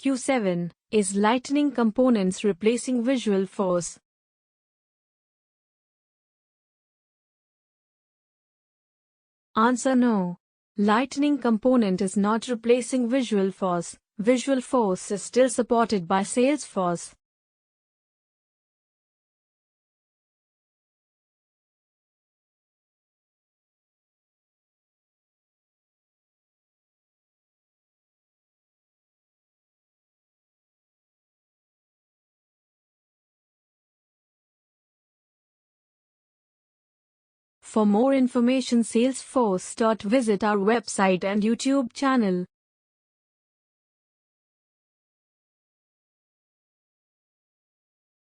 Q7. Is Lightning Components replacing Visualforce? Answer: no. Lightning Component is not replacing Visualforce. Visualforce is still supported by Salesforce. For more information, Salesforce. Visit our website and YouTube channel.